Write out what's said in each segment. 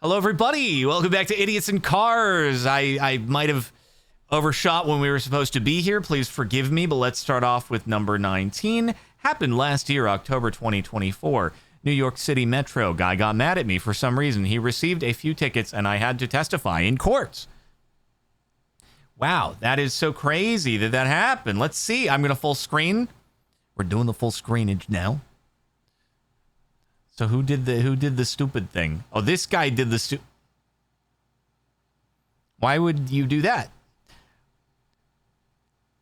Hello, everybody. Welcome back to Idiots in Cars. I might have overshot when we were supposed to be here. Please forgive me, but let's start off with number 19. Happened last year, October 2024. New York City Metro. Guy got mad at me for some reason. He received a few tickets, and I had to testify in court. Wow, that is so crazy that happened. Let's see. I'm going to full screen. We're doing the full screenage now. So who did the stupid thing? Oh, this guy did the Why would you do that?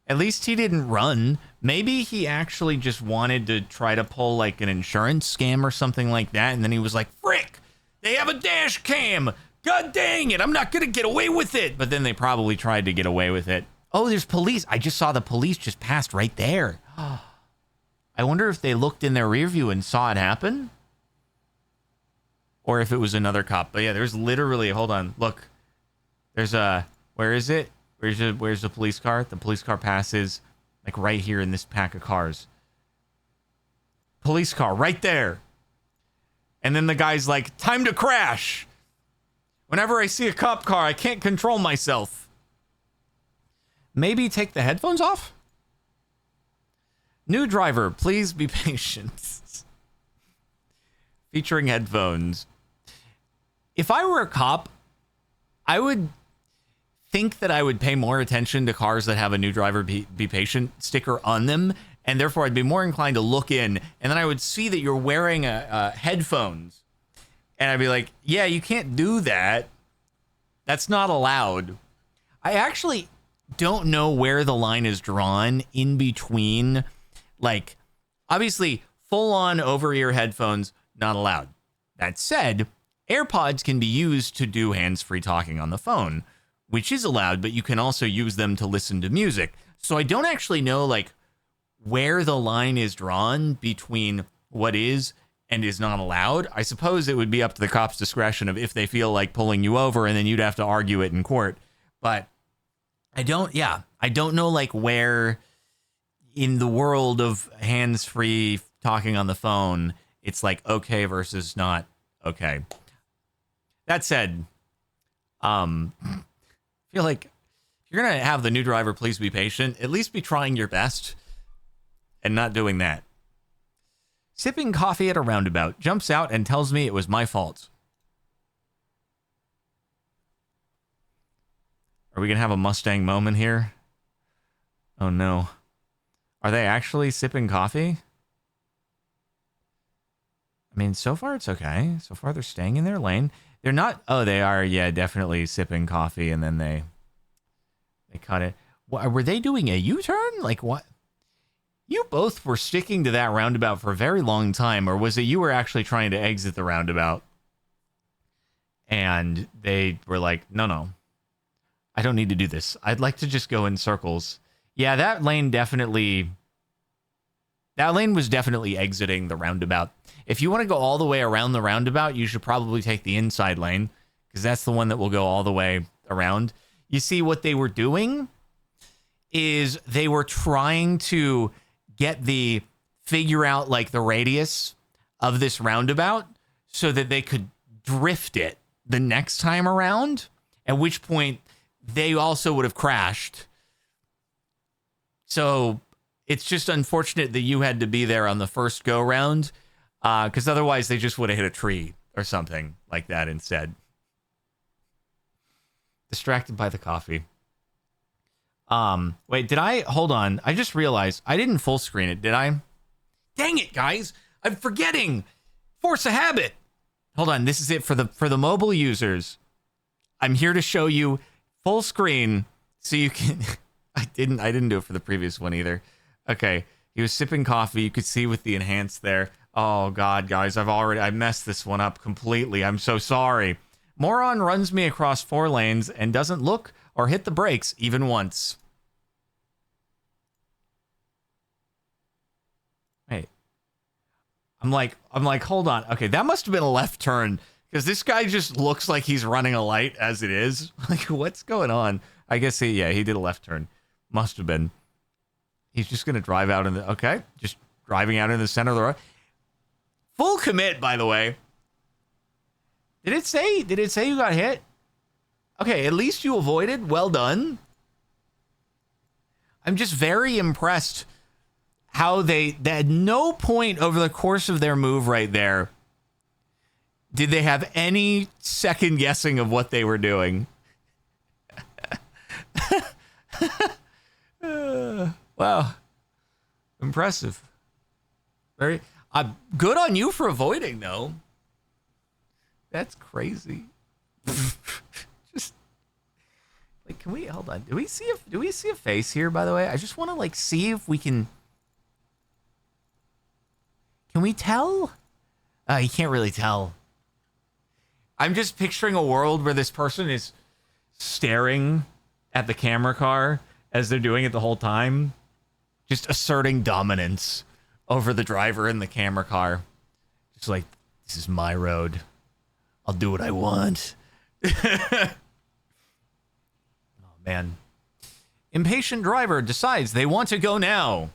At least he didn't run. Maybe he actually just wanted to try to pull like an insurance scam or something like that. And then he was like, frick, they have a dash cam. God dang it, I'm not going to get away with it. But then they probably tried to get away with it. Oh, there's police. I just saw the police just passed right there. I wonder if they looked in their rear view and saw it happen. Or if it was another cop. But yeah, there's literally, hold on, look. There's a, where is it? Where's the police car? The police car passes like right here in this pack of cars. Police car right there. And then the guy's like, time to crash. Whenever I see a cop car, I can't control myself. Maybe take the headphones off? New driver, please be patient. Featuring headphones. If I were a cop, I would think that I would pay more attention to cars that have a new driver be patient sticker on them, and therefore I'd be more inclined to look in, and then I would see that you're wearing headphones, and I'd be like, yeah, you can't do that. That's not allowed. I actually don't know where the line is drawn in between, like, obviously, full-on over-ear headphones, not allowed. That said, AirPods can be used to do hands-free talking on the phone, which is allowed, but you can also use them to listen to music. So I don't actually know, like, where the line is drawn between what is and is not allowed. I suppose it would be up to the cop's discretion of if they feel like pulling you over, and then you'd have to argue it in court. But I don't know, like, where in the world of hands-free talking on the phone, it's like okay versus not okay. That said, I feel like if you're going to have the new driver, please be patient. At least be trying your best and not doing that. Sipping coffee at a roundabout. Jumps out and tells me it was my fault. Are we going to have a Mustang moment here? Oh, no. Are they actually sipping coffee? I mean, so far it's okay. So far they're staying in their lane. They're not. Oh, they are. Yeah, definitely sipping coffee, and then they cut it. What, were they doing a U-turn? Like what? You both were sticking to that roundabout for a very long time, or was it you were actually trying to exit the roundabout? And they were like, no, I don't need to do this. I'd like to just go in circles. Yeah, that lane was definitely exiting the roundabout. If you want to go all the way around the roundabout, you should probably take the inside lane, because that's the one that will go all the way around. You see, what they were doing is they were trying to figure out like the radius of this roundabout so that they could drift it the next time around, at which point they also would have crashed. So it's just unfortunate that you had to be there on the first go round, because otherwise they just would have hit a tree or something like that instead. Distracted by the coffee. Wait, hold on. I just realized I didn't full screen it, did I? Dang it, guys. I'm forgetting. Force a habit. Hold on. This is it for the mobile users. I'm here to show you full screen so you can, I didn't do it for the previous one either. Okay. He was sipping coffee. You could see with the enhance there. Oh God, guys, I messed this one up completely. I'm so sorry. Moron runs me across 4 lanes and doesn't look or hit the brakes even once. Wait. I'm like, hold on. Okay, that must have been a left turn, because this guy just looks like he's running a light as it is. Like, what's going on? I guess he did a left turn. Must have been. He's just going to drive out just driving out in the center of the road. Full commit, by the way. Did it say you got hit? Okay, at least you avoided. Well done. I'm just very impressed how they at no point over the course of their move right there did they have any second guessing of what they were doing. Wow. Impressive. Very good on you for avoiding, though. That's crazy. Just like, can we hold on? Do we see a face here, by the way? I just want to like see if we can we tell? You can't really tell. I'm just picturing a world where this person is staring at the camera car as they're doing it the whole time, just asserting dominance over the driver in the camera car. Just like, this is my road. I'll do what I want. Oh, man. Impatient driver decides they want to go now.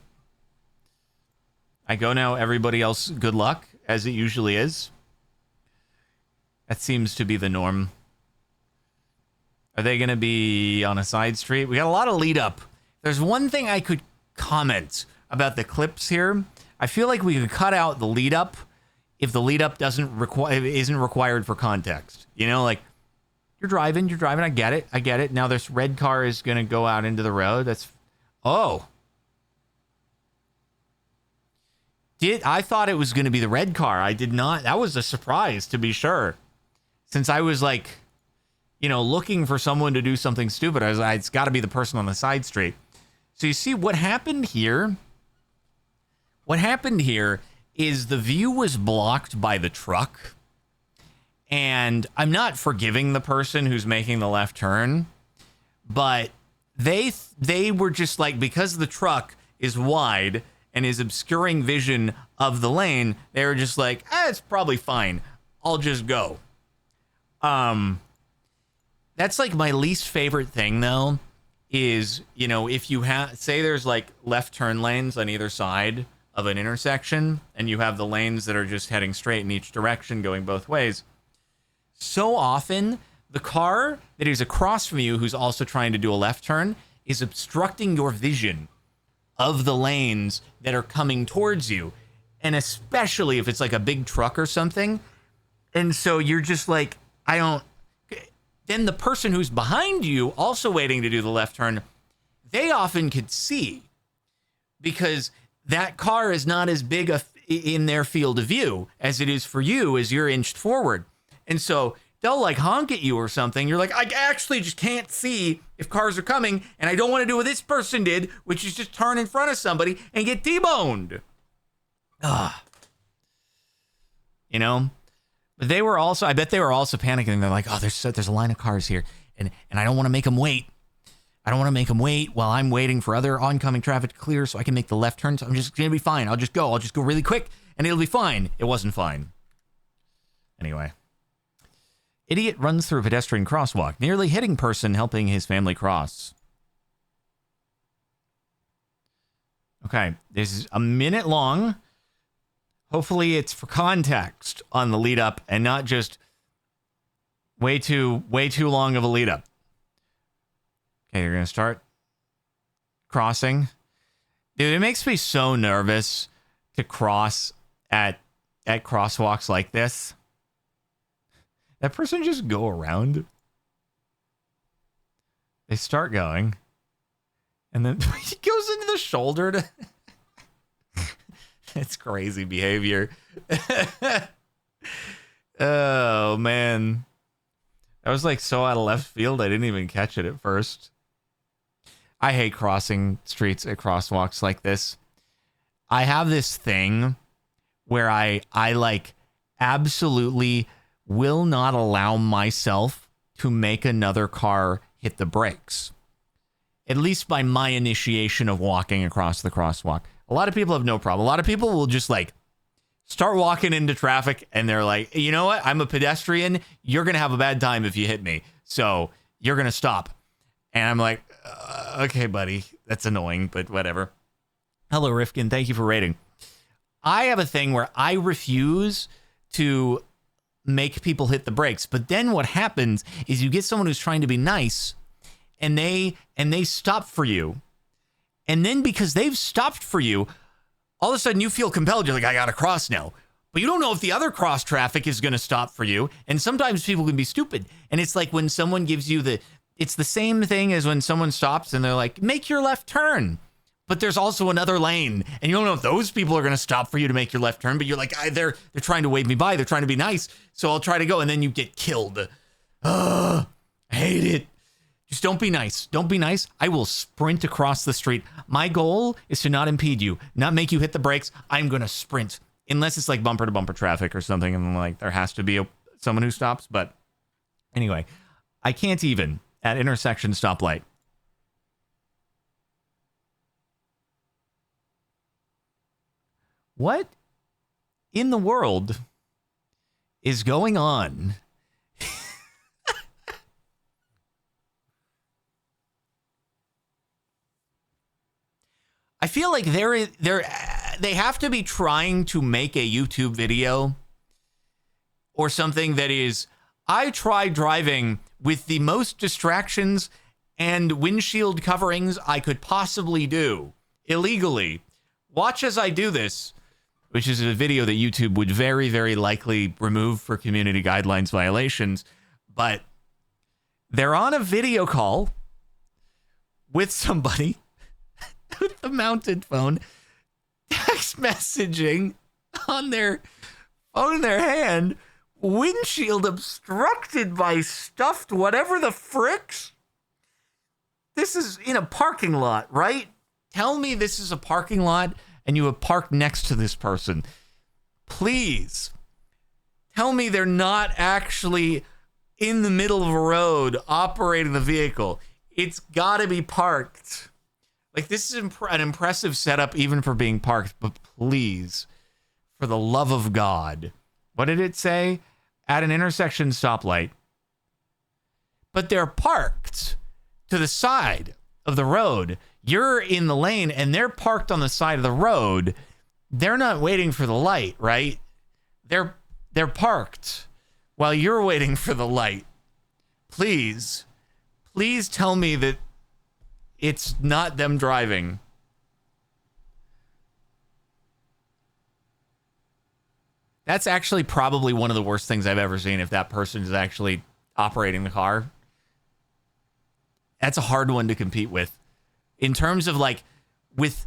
I go now, everybody else, good luck, as it usually is. That seems to be the norm. Are they going to be on a side street? We got a lot of lead up. There's one thing I could comment about the clips here. I feel like we could cut out the lead up if the lead up isn't required for context. You know, like you're driving. I get it. Now this red car is going to go out into the road. I thought it was going to be the red car. I did not. That was a surprise, to be sure. Since I was like, looking for someone to do something stupid, I was like, it's got to be the person on the side street. So you see what happened here? What happened here is the view was blocked by the truck. And I'm not forgiving the person who's making the left turn, but they were just like, because the truck is wide and is obscuring vision of the lane, they were just like, it's probably fine. I'll just go. That's like my least favorite thing, though, is, if you say there's like left turn lanes on either side of an intersection and you have the lanes that are just heading straight in each direction going both ways. So often the car that is across from you who's also trying to do a left turn is obstructing your vision of the lanes that are coming towards you. And especially if it's like a big truck or something. And so you're just like, then the person who's behind you also waiting to do the left turn, they often could see because that car is not as big in their field of view as it is for you as you're inched forward. And so they'll like honk at you or something. You're like, I actually just can't see if cars are coming, and I don't want to do what this person did, which is just turn in front of somebody and get T-boned. But they were also, I bet they were also panicking. They're like, there's a line of cars here, and I don't want to make them wait. I don't want to make them wait while I'm waiting for other oncoming traffic to clear so I can make the left turn. So I'm just going to be fine. I'll just go really quick, and it'll be fine. It wasn't fine. Anyway. Idiot runs through a pedestrian crosswalk, nearly hitting person helping his family cross. Okay, this is a minute long. Hopefully it's for context on the lead up and not just way too long of a lead up. Okay, you're going to start crossing. Dude, it makes me so nervous to cross at crosswalks like this. That person just go around. They start going. And then he goes into the shoulder to... It's crazy behavior. Oh, man. That was like so out of left field, I didn't even catch it at first. I hate crossing streets at crosswalks like this. I have this thing where I like absolutely will not allow myself to make another car hit the brakes. At least by my initiation of walking across the crosswalk. A lot of people have no problem. A lot of people will just like start walking into traffic and they're like, you know what? I'm a pedestrian. You're going to have a bad time if you hit me. So you're going to stop. And I'm like, okay, buddy, that's annoying, but whatever. Hello, Rifkin. Thank you for rating. I have a thing where I refuse to make people hit the brakes. But then what happens is you get someone who's trying to be nice, and they stop for you. And then because they've stopped for you, all of a sudden you feel compelled. You're like, I got to cross now. But you don't know if the other cross traffic is going to stop for you. And sometimes people can be stupid. And it's like when someone gives you it's the same thing as when someone stops and they're like, make your left turn. But there's also another lane. And you don't know if those people are going to stop for you to make your left turn. But you're like, they're trying to wave me by. They're trying to be nice. So I'll try to go. And then you get killed. I hate it. Just don't be nice. Don't be nice. I will sprint across the street. My goal is to not impede you, not make you hit the brakes. I'm going to sprint. Unless it's like bumper to bumper traffic or something. And like there has to be someone who stops. But anyway, I can't even at intersection stoplight. What in the world is going on? I feel like they have to be trying to make a YouTube video or something that is, I tried driving with the most distractions and windshield coverings I could possibly do illegally. Watch as I do this, which is a video that YouTube would very, very likely remove for community guidelines violations. But they're on a video call with somebody with the mounted phone, text messaging on their phone in their hand, windshield obstructed by stuffed whatever the fricks. This is in a parking lot, right? Tell me this is a parking lot and you have parked next to this person. Please tell me they're not actually in the middle of a road operating the vehicle. It's got to be parked. Like, this is an impressive setup even for being parked, but please, for the love of God, what did it say? At an intersection stoplight. But they're parked to the side of the road. You're in the lane and they're parked on the side of the road. They're not waiting for the light, right? They're parked while you're waiting for the light. Please tell me that it's not them driving. That's actually probably one of the worst things I've ever seen, if that person is actually operating the car. That's a hard one to compete with. In terms of like, with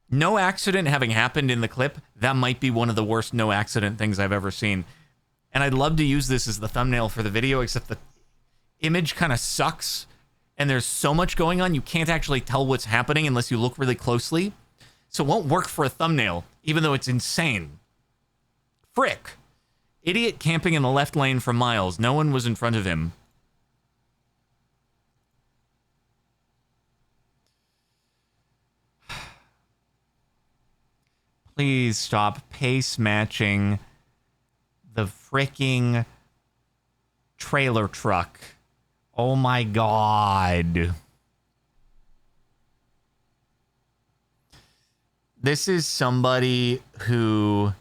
no accident having happened in the clip, that might be one of the worst no accident things I've ever seen. And I'd love to use this as the thumbnail for the video, except the image kind of sucks. And there's so much going on, you can't actually tell what's happening unless you look really closely. So it won't work for a thumbnail, even though it's insane. Frick. Idiot camping in the left lane for miles. No one was in front of him. Please stop pace matching the fricking trailer truck. Oh my God. This is somebody who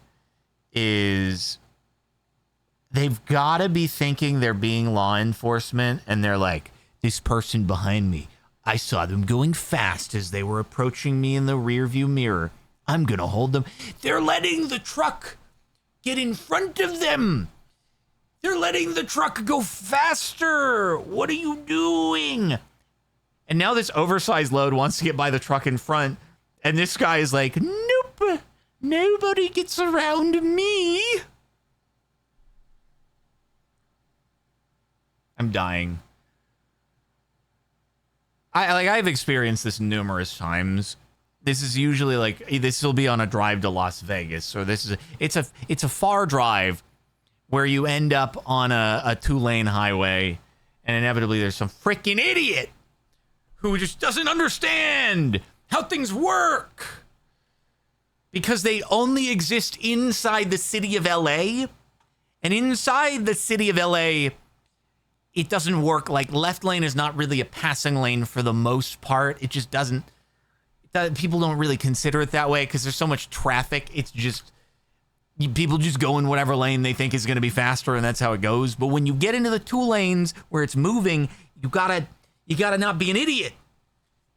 is... They've got to be thinking they're being law enforcement, and they're like, this person behind me, I saw them going fast as they were approaching me in the rearview mirror. I'm going to hold them. They're letting the truck get in front of them. They're letting the truck go faster. What are you doing? And now this oversized load wants to get by the truck in front. And this guy is like, nope, nobody gets around me. I'm dying. I've experienced this numerous times. This is usually like, this will be on a drive to Las Vegas, or it's a far drive where you end up on a 2-lane highway, and inevitably there's some freaking idiot who just doesn't understand how things work because they only exist inside the city of LA, and inside the city of LA, it doesn't work. Like, left lane is not really a passing lane for the most part. It just doesn't. People don't really consider it that way because there's so much traffic. It's just, People just go in whatever lane they think is going to be faster, and that's how it goes. But when you get into the 2 lanes where it's moving, you gotta not be an idiot.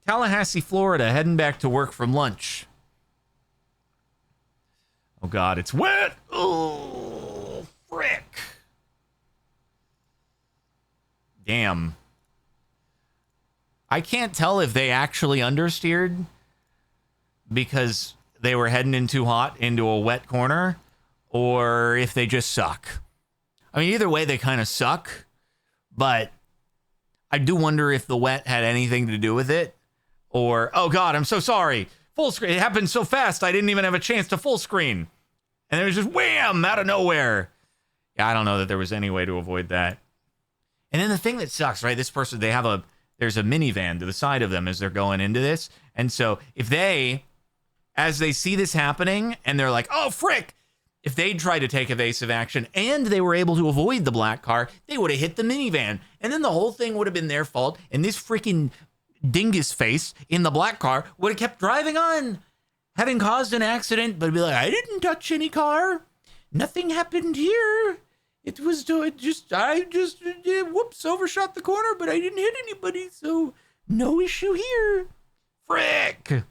Tallahassee, Florida, heading back to work from lunch. Oh God, it's wet. Oh, frick. Damn. I can't tell if they actually understeered because they were heading in too hot into a wet corner, or if they just suck. I mean, either way, they kind of suck, but I do wonder if the wet had anything to do with it, or, oh God, I'm so sorry. Full screen. It happened so fast, I didn't even have a chance to full screen. And it was just wham, out of nowhere. Yeah, I don't know that there was any way to avoid that. And then the thing that sucks, right? This person, there's a minivan to the side of them as they're going into this. And so if they, as they see this happening and they're like, oh, frick, if they tried to take evasive action and they were able to avoid the black car, they would have hit the minivan. And then the whole thing would have been their fault. And this freaking dingus face in the black car would have kept driving on, having caused an accident, but be like, I didn't touch any car. Nothing happened here. I just whoops, overshot the corner, but I didn't hit anybody, so no issue here. Frick.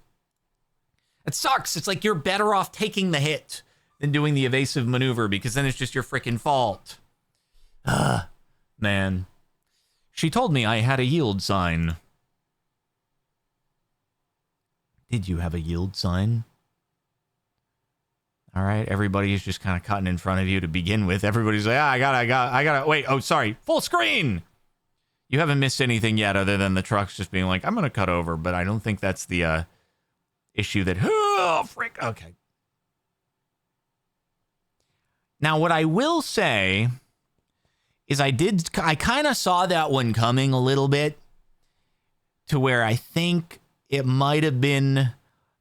It sucks. It's like you're better off taking the hit than doing the evasive maneuver, because then it's just your freaking fault. Man. She told me I had a yield sign. Did you have a yield sign? All right, everybody's just kind of cutting in front of you to begin with. Everybody's like, I gotta, wait, oh, sorry, full screen. You haven't missed anything yet other than the trucks just being like, I'm going to cut over, but I don't think that's the issue that, oh, frick, okay. Now, what I will say is I kind of saw that one coming a little bit to where I think it might have been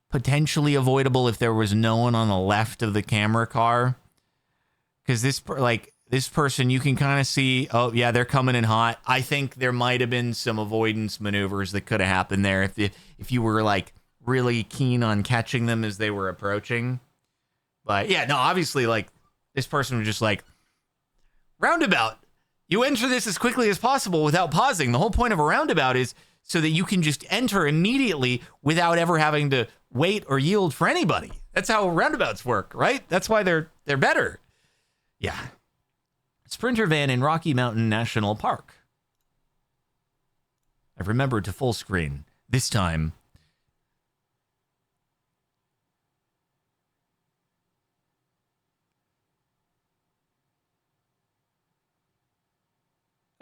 potentially avoidable if there was no one on the left of the camera car. Because this person, you can kind of see, oh, yeah, they're coming in hot. I think there might have been some avoidance maneuvers that could have happened there if you were, like, really keen on catching them as they were approaching. But, yeah, no, obviously, like, this person was just like, roundabout. You enter this as quickly as possible without pausing. The whole point of a roundabout is so that you can just enter immediately without ever having to wait or yield for anybody. That's how roundabouts work, right? That's why they're better. Yeah. Sprinter van in Rocky Mountain National Park. I've remembered to full screen. This time.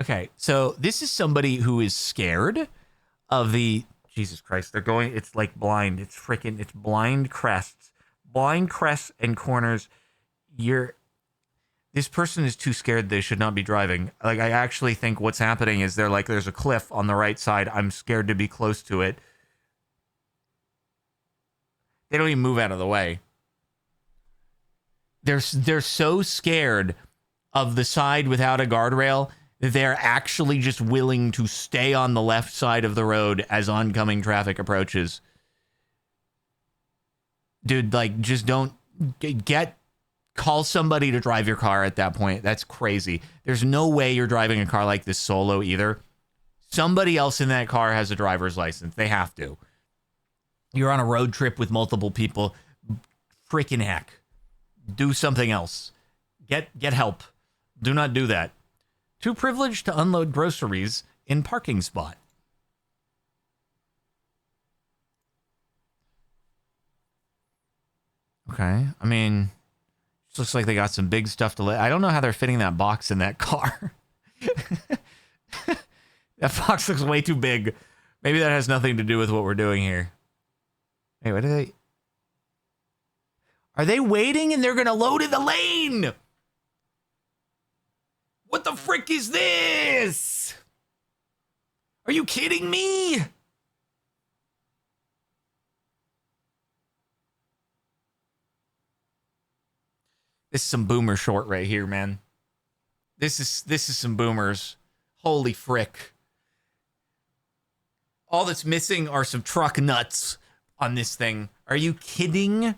Okay, so this is somebody who is scared of the... Jesus Christ, they're going... It's like blind. It's blind crests. Blind crests and corners. This person is too scared they should not be driving. Like, I actually think what's happening is they're like, there's a cliff on the right side. I'm scared to be close to it. They don't even move out of the way. They're so scared of the side without a guardrail that they're actually just willing to stay on the left side of the road as oncoming traffic approaches. Dude, like, just don't call somebody to drive your car at that point. That's crazy. There's no way you're driving a car like this solo either. Somebody else in that car has a driver's license. They have to. You're on a road trip with multiple people. Freaking heck. Do something else. Get help. Do not do that. Too privileged to unload groceries in parking spot. Okay. I mean, it looks like they got some big stuff to I don't know how they're fitting that box in that car. That box looks way too big. Maybe that has nothing to do with what we're doing here. Hey, what are they waiting and they're going to load in the lane? What the frick is this? Are you kidding me? This is some boomer short right here, man. This is some boomers. Holy frick. All that's missing are some truck nuts on this thing. Are you kidding?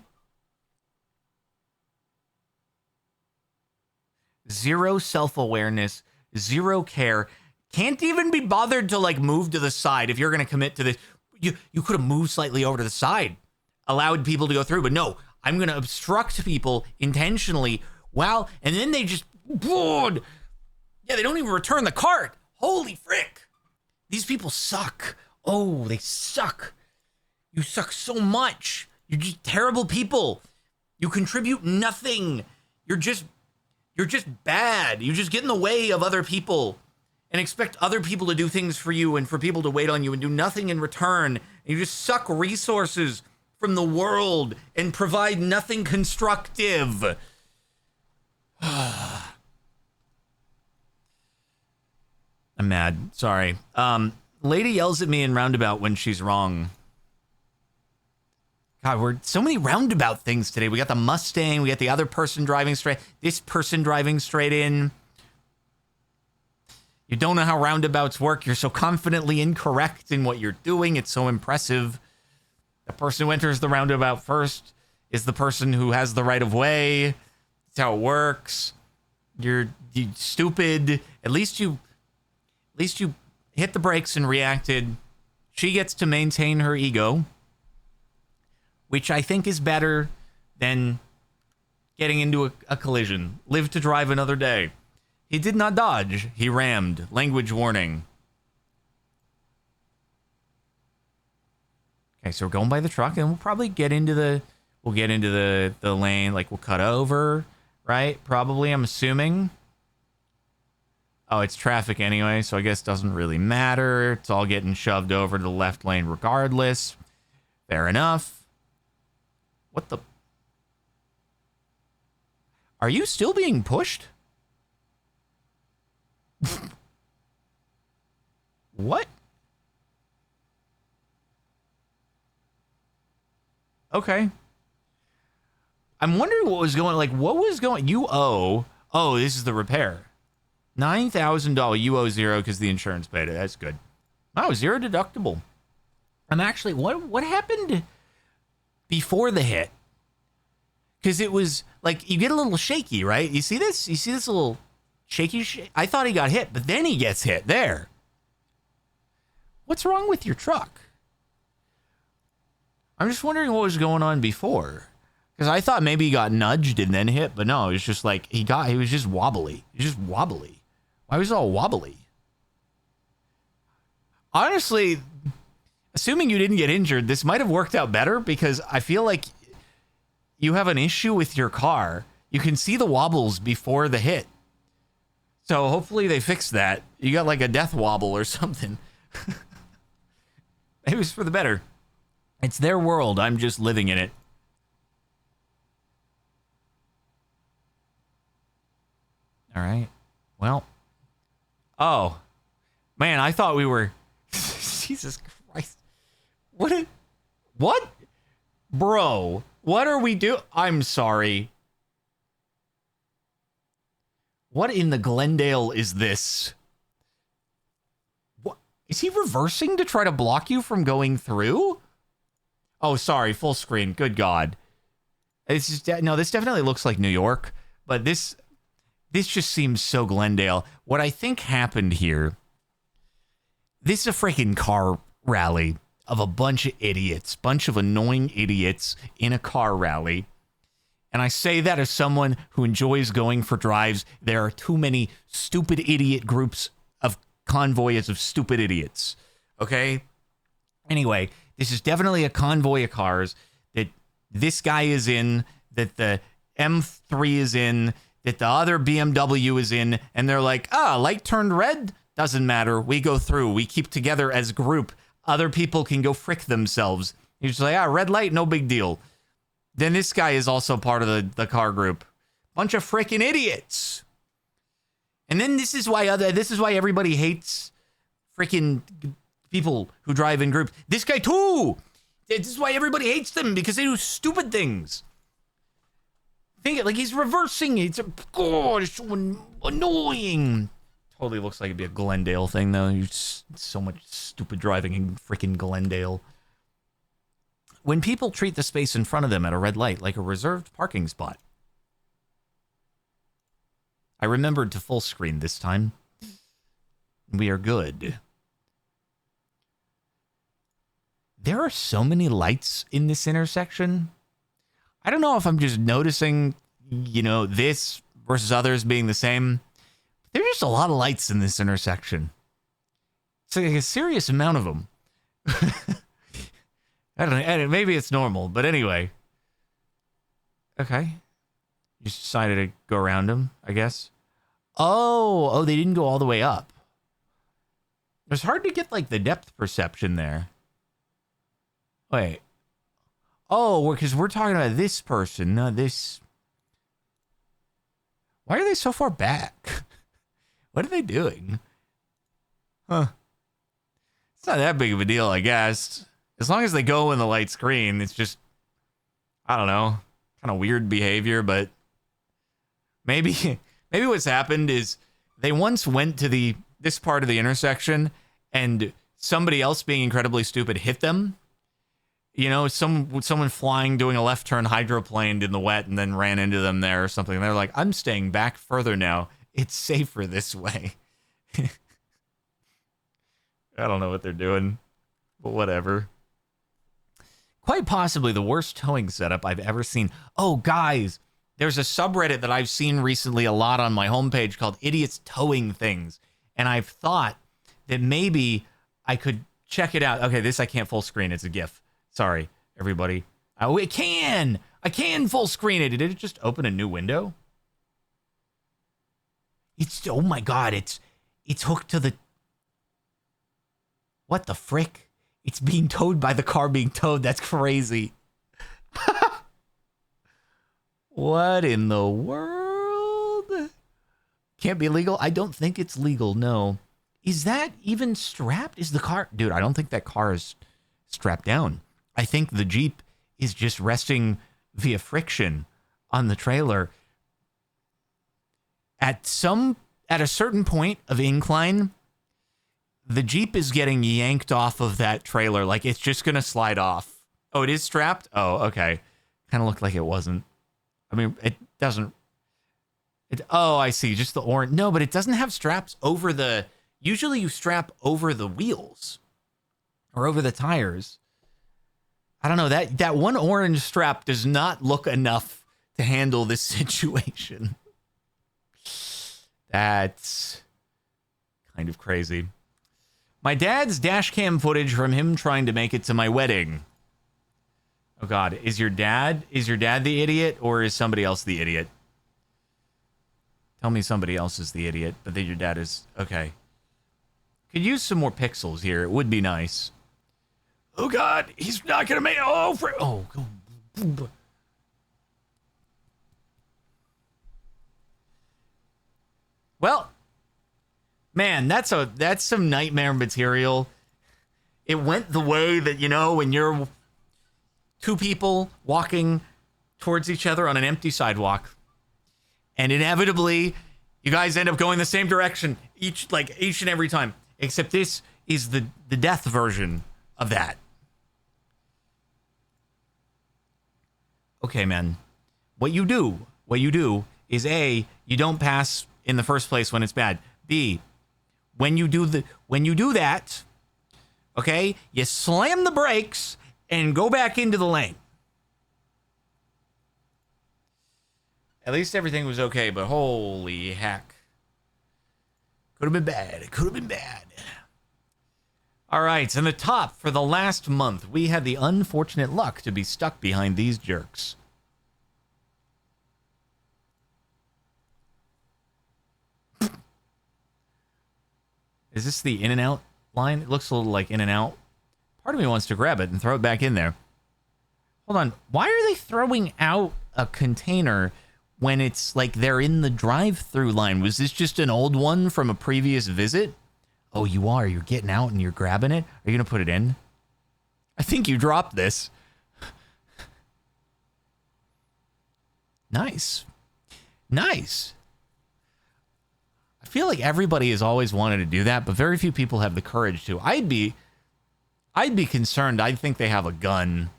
Zero self-awareness, zero care. Can't even be bothered to like move to the side if you're going to commit to this. You could have moved slightly over to the side, allowed people to go through, but no, I'm going to obstruct people intentionally. Wow. And then they just, yeah, they don't even return the cart. Holy frick. These people suck. Oh, they suck. You suck so much. You're just terrible people. You contribute nothing. You're just bad. You just get in the way of other people and expect other people to do things for you and for people to wait on you and do nothing in return. And you just suck resources from the world and provide nothing constructive. I'm mad. Sorry. Lady yells at me in Roundabout when she's wrong. God, we're so many Roundabout things today. We got the Mustang. We got the other person driving straight. This person driving straight in. You don't know how roundabouts work. You're so confidently incorrect in what you're doing. It's so impressive. The person who enters the roundabout first is the person who has the right of way. That's how it works. You're stupid. At least you hit the brakes and reacted. She gets to maintain her ego, which I think is better than getting into a collision. Live to drive another day. He did not dodge. He rammed. Language warning. Okay, so we're going by the truck, and we'll probably get into the lane. Like, we'll cut over, right? Probably, I'm assuming. Oh, it's traffic anyway, so I guess it doesn't really matter. It's all getting shoved over to the left lane regardless. Fair enough. What the? Are you still being pushed? What? Okay. I'm wondering what was going, like, what was going, you owe, oh, this is the repair. $9,000, you owe zero because the insurance paid it. That's good. Oh, zero deductible. I'm actually, what happened before the hit? Because it was, like, you get a little shaky, right? You see this? You see this little shaky? I thought he got hit, but then he gets hit there. What's wrong with your truck? I'm just wondering what was going on before. Because I thought maybe he got nudged and then hit, but no, it was just like, he was just wobbly. He was just wobbly. Why was it all wobbly? Honestly, assuming you didn't get injured, this might have worked out better because I feel like you have an issue with your car. You can see the wobbles before the hit. So hopefully they fixed that. You got like a death wobble or something. It was for the better. It's their world. I'm just living in it. All right. Well. Oh. Man, I thought we were... Jesus Christ. What? Bro, what are we doing? I'm sorry. What in the Glendale is this? What? Is he reversing to try to block you from going through? Oh, sorry. Full screen. Good God. This is no, this definitely looks like New York, but this just seems so Glendale. What I think happened here, this is a freaking car rally of a bunch of idiots, bunch of annoying idiots in a car rally. And I say that as someone who enjoys going for drives. There are too many stupid idiot groups of convoys of stupid idiots. Okay? Anyway, this is definitely a convoy of cars that this guy is in, that the M3 is in, that the other BMW is in, and they're like, light turned red? Doesn't matter. We go through. We keep together as a group. Other people can go frick themselves. You're just like, red light, no big deal. Then this guy is also part of the car group. Bunch of freaking idiots. And then this is why everybody hates freaking people who drive in groups. This guy too. This is why everybody hates them, because they do stupid things. Think it like he's reversing. It's so annoying. Totally looks like it'd be a Glendale thing though. So much stupid driving in freaking Glendale. When people treat the space in front of them at a red light like a reserved parking spot. I remembered to full screen this time. We are good. There are so many lights in this intersection. I don't know if I'm just noticing, this versus others being the same. There's just a lot of lights in this intersection. It's like a serious amount of them. I don't know. Maybe it's normal, but anyway. Okay. You just decided to go around them, I guess. Oh, they didn't go all the way up. It was hard to get, the depth perception there. Wait. Oh, because we're talking about this person, not this. Why are they so far back? What are they doing? Huh. It's not that big of a deal, I guess. As long as they go in the light screen, it's just, I don't know, kind of weird behavior, but maybe what's happened is they once went to this part of the intersection and somebody else being incredibly stupid hit them. Someone flying, doing a left turn, hydroplaned in the wet and then ran into them there or something. And they're like, I'm staying back further now. It's safer this way. I don't know what they're doing, but whatever. Quite possibly the worst towing setup I've ever seen. Oh, guys, there's a subreddit that I've seen recently a lot on my homepage called Idiots Towing Things. And I've thought that maybe I could check it out. Okay, this I can't full screen. It's a GIF. Sorry, everybody. Oh, I can full screen it. Did it just open a new window? Oh my God, it's hooked to the... What the frick? It's being towed by the car being towed. That's crazy. What in the world? Can't be legal? I don't think it's legal, no. Is that even strapped? Is the car... Dude, I don't think that car is strapped down. I think the Jeep is just resting via friction on the trailer. At a certain point of incline, the Jeep is getting yanked off of that trailer. Like, it's just going to slide off. Oh, it is strapped? Oh, okay. Kind of looked like it wasn't. I mean, it doesn't. Oh, I see. Just the orange. No, but it doesn't have straps over the... Usually you strap over the wheels or over the tires. I don't know. That one orange strap does not look enough to handle this situation. That's kind of crazy. My dad's dash cam footage from him trying to make it to my wedding. Oh God, is your dad the idiot or is somebody else the idiot? Tell me somebody else is the idiot, but then your dad is okay. Could use some more pixels here. It would be nice. Oh God, he's not gonna make. Oh. Well, man, that's some nightmare material. It went the way that, when you're two people walking towards each other on an empty sidewalk, and inevitably you guys end up going the same direction each and every time. Except this is the death version of that. Okay, man. What you do is A, you don't pass in the first place when it's bad. B, when you do that, okay, you slam the brakes and go back into the lane. At least everything was okay, but holy heck. Could have been bad. It could have been bad. All right, in the top for the last month, we had the unfortunate luck to be stuck behind these jerks. Is this the In-N-Out line? It looks a little like In-N-Out. Part of me wants to grab it and throw it back in there. Hold on. Why are they throwing out a container when it's like they're in the drive-through line? Was this just an old one from a previous visit? Oh, you are. You're getting out and you're grabbing it? Are you going to put it in? I think you dropped this. Nice. Nice. I feel like everybody has always wanted to do that, but very few people have the courage to. I'd be concerned. I'd think they have a gun.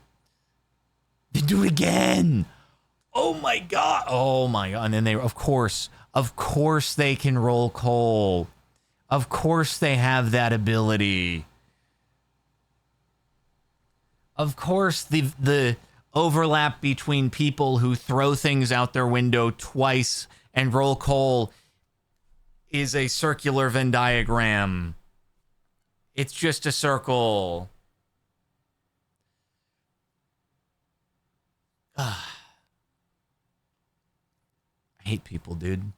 They do it again. Oh my god. Oh my god. And then they, of course they can roll coal. Of course they have that ability. Of course the overlap between people who throw things out their window twice and roll coal is a circular Venn diagram. It's just a circle. I hate people, dude.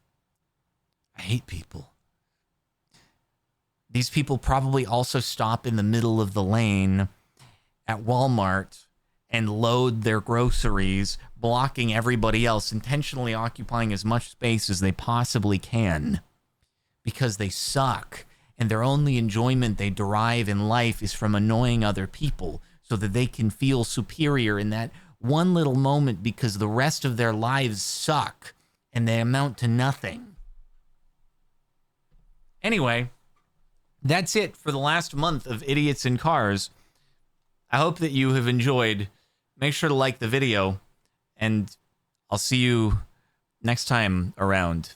I hate people. These people probably also stop in the middle of the lane at Walmart and load their groceries, blocking everybody else, intentionally occupying as much space as they possibly can because they suck. And their only enjoyment they derive in life is from annoying other people so that they can feel superior in that one little moment because the rest of their lives suck and they amount to nothing. Anyway, that's it for the last month of Idiots in Cars. I hope that you have enjoyed. Make sure to like the video, and I'll see you next time around.